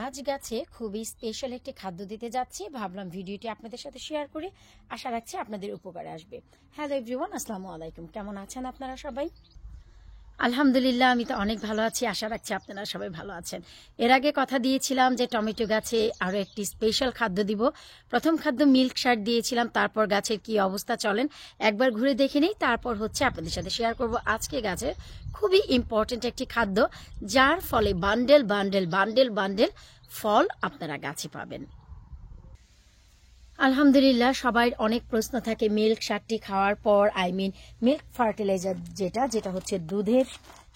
আজ গাছে খুবই স্পেশাল একটি খাদ্য দিতে যাচ্ছি, ভাবলাম ভিডিওটি আপনাদের সাথে শেয়ার করে আশা রাখছি আপনাদের উপকারে আসবে। হ্যালো এভরিওয়ান, আসসালামু আলাইকুম। কেমন আছেন আপনারা সবাই? আলহামদুলিল্লাহ, আমি তো অনেক ভালো আছি। আশা রাখছি আপনারা সবাই ভালো আছেন। এর আগে কথা দিয়েছিলাম যে টমেটো গাছে আরও একটি স্পেশাল খাদ্য দিব। প্রথম খাদ্য মিল্ক শার্ট দিয়েছিলাম, তারপর গাছের কি অবস্থা চলেন একবার ঘুরে দেখে নেই, তারপর হচ্ছে আপনাদের সাথে শেয়ার করব আজকে গাছের খুবই ইম্পর্টেন্ট একটি খাদ্য, যার ফলে বান্ডেল বান্ডেল বান্ডেল বান্ডেল ফল আপনারা গাছে পাবেন। আলহামদুলিল্লাহ, সবাই অনেক প্রশ্ন থাকে মিল্ক সারটি খাওয়ার পর, মিল্ক ফার্টিলাইজার যেটা হচ্ছে দুধের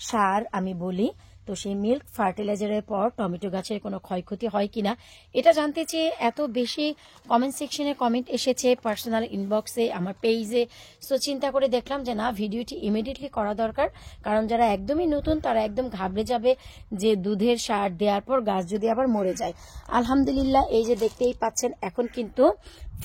সার আমি বলি, তো সেই মিল্ক ফার্টিলাইজারের পর টমেটো গাছের কোনো ক্ষয়ক্ষতি হয় কিনা এটা জানতে চেয়ে এত বেশি কমেন্ট সেকশনে কমেন্ট এসেছে, পার্সোনাল ইনবক্সে, আমার পেজে। সো চিন্তা করে দেখলাম যে না, ভিডিওটি ইমিডিয়েটলি করা দরকার, কারণ যারা একদমই নতুন তারা একদম ঘাবড়ে যাবে যে দুধের সার দেওয়ার পর গাছ যদি আবার মরে যায়। আলহামদুলিল্লাহ, এই যে দেখতেই পাচ্ছেন এখন কিন্তু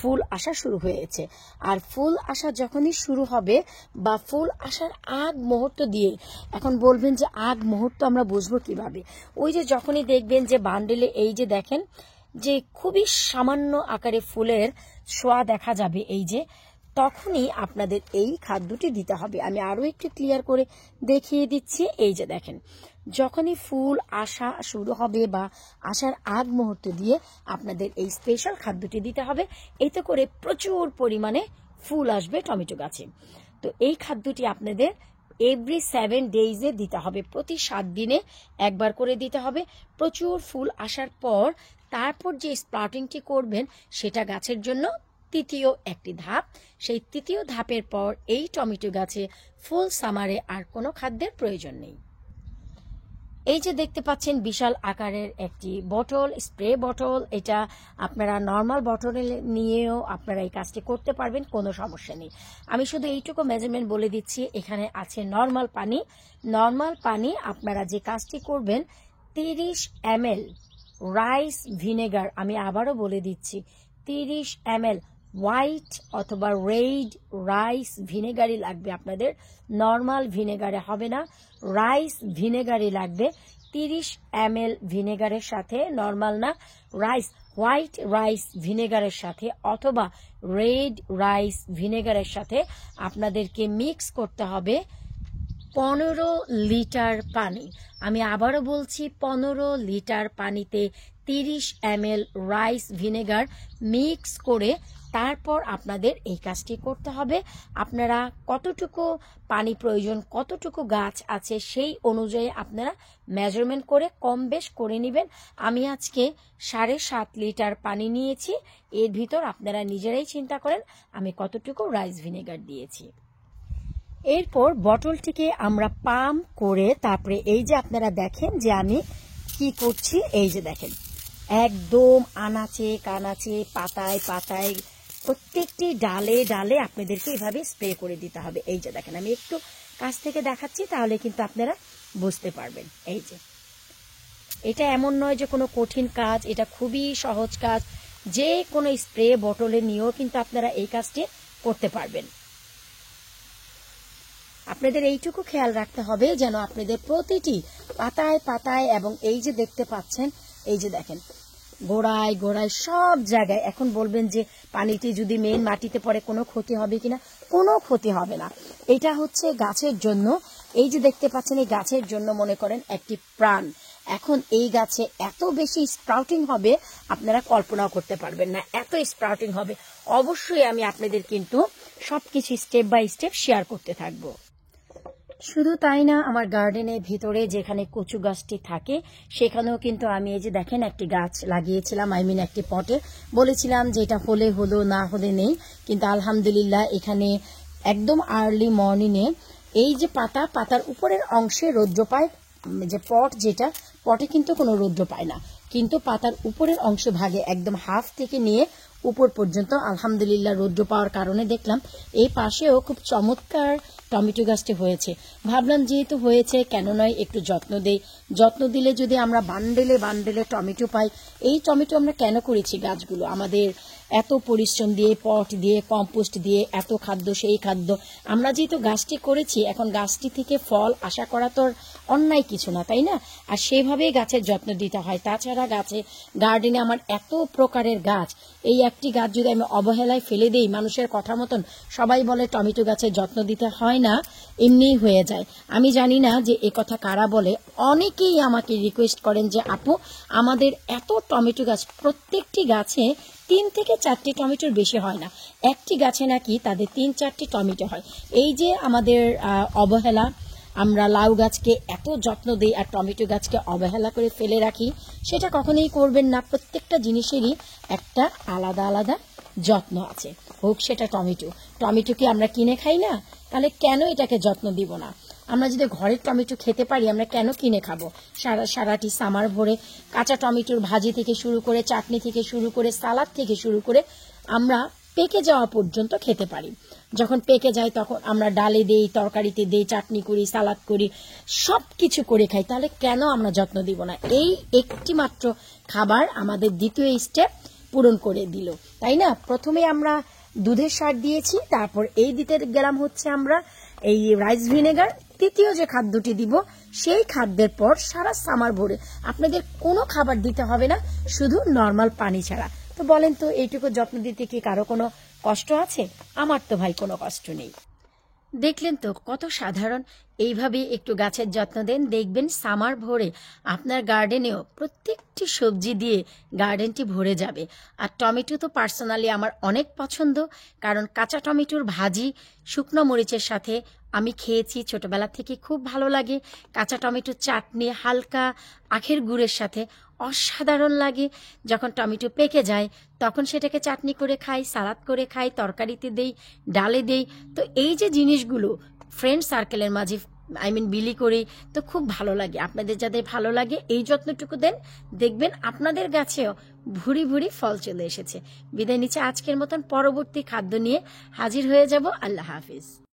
ফুল আসা শুরু হয়েছে। আর ফুল আসা যখনই শুরু হবে বা ফুল আসার আগ মুহূর্ত দিয়ে, এখন বলবেন যে আগ মুহূর্ত আমরা বুঝবো কিভাবে? ওই যে যখনই দেখবেন যে বান্ডেলে এই যে দেখেন যে খুবই সামান্য আকারে ফুলের ছোঁয়া দেখা যাবে, এই যে তখনই আপনাদের এই খাদ্যটি দিতে হবে। আমি আরো একটু ক্লিয়ার করে দেখিয়ে দিচ্ছি। এই যে দেখেন, যখনই ফুল আসা শুরু হবে বা আসার আগ মুহূর্ত দিয়ে আপনাদের এই স্পেশাল খাদ্যটি দিতে হবে। এতে করে প্রচুর পরিমাণে ফুল আসবে টমেটো গাছে। তো এই খাদ্যটি আপনাদের এভরি 7 ডেইজে দিতে হবে, প্রতি 7 দিনে একবার করে দিতে হবে। প্রচুর ফুল আসার পর তারপর যে স্প্রাউটিংটি করবেন সেটা গাছের জন্য তৃতীয় একটি ধাপ। সেই তৃতীয় ধাপের পর এই টমেটো গাছে ফুল সামারে আর কোনো খাদ্যের প্রয়োজন নেই। এই যে দেখতে পাচ্ছেন বিশাল আকারের একটি বোতল, স্প্রে বোতল। এটা আপনারা নর্মাল বোতলে নিয়েও আপনারা এই কাজটি করতে পারবেন, কোনো সমস্যা নেই। আমি শুধু এইটুকু মেজারমেন্ট বলে দিচ্ছি, এখানে আছে নর্মাল পানি। নর্মাল পানি আপনারা যে কাজটি করবেন, 30 ml রাইস ভিনেগার, আমি আবারও বলে দিচ্ছি 30 ml হোয়াইট অথবা রেড রাইস ভিনেগারই লাগবে আপনাদের, নর্মাল ভিনেগারে হবে না, রাইস ভিনেগারই লাগবে। 30 ml ভিনেগারের সাথে, নর্মাল না, রাইস, হোয়াইট রাইস ভিনেগারের সাথে অথবা রেড রাইস ভিনেগারের সাথে আপনাদেরকে মিক্স করতে হবে 15 লিটার পানি। আমি আবারও বলছি, 15 লিটার পানিতে 30 ml রাইস ভিনেগার মিক্স করে তারপর আপনাদের এই কাজটি করতে হবে। আপনারা কতটুকু পানি প্রয়োজন, কতটুকু গাছ আছে সেই অনুযায়ী আপনারা মেজারমেন্ট করে কম বেশ করে নেবেন। আমি আজকে 7.5 লিটার পানি নিয়েছি, এর ভিতর আপনারা নিজেরাই চিন্তা করেন আমি কতটুকু রাইস ভিনেগার দিয়েছি। এরপর বটলটিকে আমরা পাম্প করে তারপরে এই যে আপনারা দেখেন যে আমি কি করছি, এই যে দেখেন একদম আনাচে কানাচে পাতায় পাতায় প্রত্যেকটি ডালে ডালে আপনাদেরকে এভাবে স্প্রে করে দিতে হবে। এই যে দেখেন, আমি একটু কাছ থেকে দেখাচ্ছি তাহলে কিন্তু আপনারা বুঝতে পারবেন। এই যে এটা এমন নয় যে কোনো কঠিন কাজ, এটা খুবই সহজ কাজ। যে কোনো স্প্রে বোতলে নিয়েও কিন্তু আপনারা এই কাজটি করতে পারবেন। আপনাদের এইটুকু খেয়াল রাখতে হবে যেন আপনাদের প্রতিটি পাতায় পাতায় এবং এই যে দেখতে পাচ্ছেন, এই যে দেখেন গোড়ায় গোড়ায় সব জায়গায়। এখন বলবেন যে পানিটি যদি মেইন মাটিতে পড়ে কোনো ক্ষতি হবে কিনা? কোনো ক্ষতি হবে না। এটা হচ্ছে গাছের জন্য, এই যে দেখতে পাচ্ছেন এই গাছের জন্য মনে করেন একটি প্রাণ। এখন এই গাছে এত বেশি স্প্রাউটিং হবে আপনারা কল্পনাও করতে পারবেন না, এত স্প্রাউটিং হবে। অবশ্যই আমি আপনাদের কিন্তু সবকিছু স্টেপ বাই স্টেপ শেয়ার করতে থাকবো। শুধু তাই না, আমার গার্ডেনের ভিতরে যেখানে কচু গাছটি থাকে সেখানেও কিন্তু আমি এই যে দেখেন একটি গাছ লাগিয়েছিলাম, একটি পটে। বলেছিলাম যে এটা হলে হলো, না হলে নেই, কিন্তু আলহামদুলিল্লাহ এখানে একদম আর্লি মর্নিংয়ে এই যে পাতার উপরের অংশে রৌদ্র পায়, যে যেটা পটে কিন্তু কোনো রৌদ্র পায় না, কিন্তু পাতার উপরের অংশ ভাগে একদম হাফ থেকে নিয়ে উপর পর্যন্ত আলহামদুলিল্লাহ রৌদ্র পাওয়ার কারণে দেখলাম এই পাশেও খুব চমৎকার টমেটো গাছটি হয়েছে। ভাবলাম যেহেতু হয়েছে কেন নয় একটু যত্ন দেই, যত্ন দিলে যদি আমরা বান্ডেলে বান্ডেলে টমেটো পাই। এই টমেটো আমরা কেন করেছি গাছগুলো, আমাদের এত পরিশ্রম দিয়ে, পট দিয়ে, কম্পোস্ট দিয়ে, এত খাদ্য সেই খাদ্য, আমরা যেহেতু গাছটি করেছি এখন গাছটি থেকে ফল আশা করা তো অন্যায় কিছু না, তাই না? আর সেভাবেই গাছের যত্ন দিতে হয়। তাছাড়া গাছে গার্ডেনে আমার এত প্রকারের গাছ, এই একটি গাছ যদি আমি অবহেলায় ফেলে দেই মানুষের কথা মতন, সবাই বলে টমেটো গাছের যত্ন দিতে হয় না, এমনিই হয়ে যায়। আমি জানি না যে এ কথা কারা বলে, অনেকেই আমাকে রিকোয়েস্ট করেন যে আপু আমাদের এত টমেটো গাছ, প্রত্যেকটি গাছে 3 থেকে 4টি টমেটোর বেশি হয় না, একটি গাছে নাকি তাদের 3-4টি টমেটো হয়। এই যে আমাদের অবহেলা, আমরা লাউ গাছকে এত যত্ন দিই আর টমেটো গাছকে অবহেলা করে ফেলে রাখি, সেটা কখনোই করবেন না। প্রত্যেকটা জিনিসেরই একটা আলাদা আলাদা যত্ন আছে, হোক সেটা টমেটো। টমেটো কি আমরা কিনে খাই না? তাহলে কেন এটাকে যত্ন দিব না? আমরা যদি ঘরের টমেটো খেতে পারি আমরা কেন কিনে খাবো? সারাটি সামার ভরে কাঁচা টমেটোর ভাজি থেকে শুরু করে, চাটনি থেকে শুরু করে, সালাদ থেকে শুরু করে আমরা পেকে যাওয়া পর্যন্ত খেতে পারি। যখন পেকে যায় তখন আমরা ডালে দেই, তরকারিতে দেই, চাটনি করি, সালাদ করি, সব কিছু করে খাই। তাহলে কেন আমরা যত্ন দিব না? এই একটি মাত্র খাবার আমাদের দ্বিতীয় স্টেপ পূরণ করে দিল, তাই না? প্রথমে আমরা দুধের সার দিয়েছি, তারপর এই দিতে গেলাম হচ্ছে আমরা এই রাইস ভিনেগার। তৃতীয় যে খাদ্যটি দিব সেই খাদ্যের পর সারা সামার ভরে আপনাদের কোনো খাবার দিতে হবে না, শুধু নর্মাল পানি ছাড়া। তো বলেন তো এইটুকু যত্ন দিতে কি কারো কোনো কষ্ট আছে? আমার তো ভাই কোনো কষ্ট নেই। দেখলেন তো কত সাধারণ। এইভাবে একটু গাছের যত্ন দেন, দেখবেন সামার ভরে আপনার গার্ডেনেও প্রত্যেকটি সবজি দিয়ে গার্ডেনটি ভরে যাবে। আর টমেটো তো পার্সোনালি আমার অনেক পছন্দ, কারণ কাঁচা টমেটোর ভাজি শুকনো মরিচের সাথে আমি খেয়েছি ছোটবেলা থেকে, খুব ভালো লাগে। কাঁচা টমেটোর চাটনি হালকা আখের গুড়ের সাথে অসাধারণ লাগে। যখন টমেটো পেকে যায় তখন সেটাকে চাটনি করে খাই, সালাদ করে খাই, তরকারিতে দেই, ডালে দেই। তো এই যে জিনিসগুলো ফ্রেন্ড সার্কেলের মাঝে বিলি করি, তো খুব ভালো লাগে। আপনাদের যাদের ভালো লাগে এই যত্নটুকু দেন, দেখবেন আপনাদের গাছেও ভুরি ভুরি ফল চলে এসেছে। বিদায় নিচ্ছে আজকের মতন, পরবর্তী খাদ্য নিয়ে হাজির হয়ে যাব। আল্লাহ হাফিজ।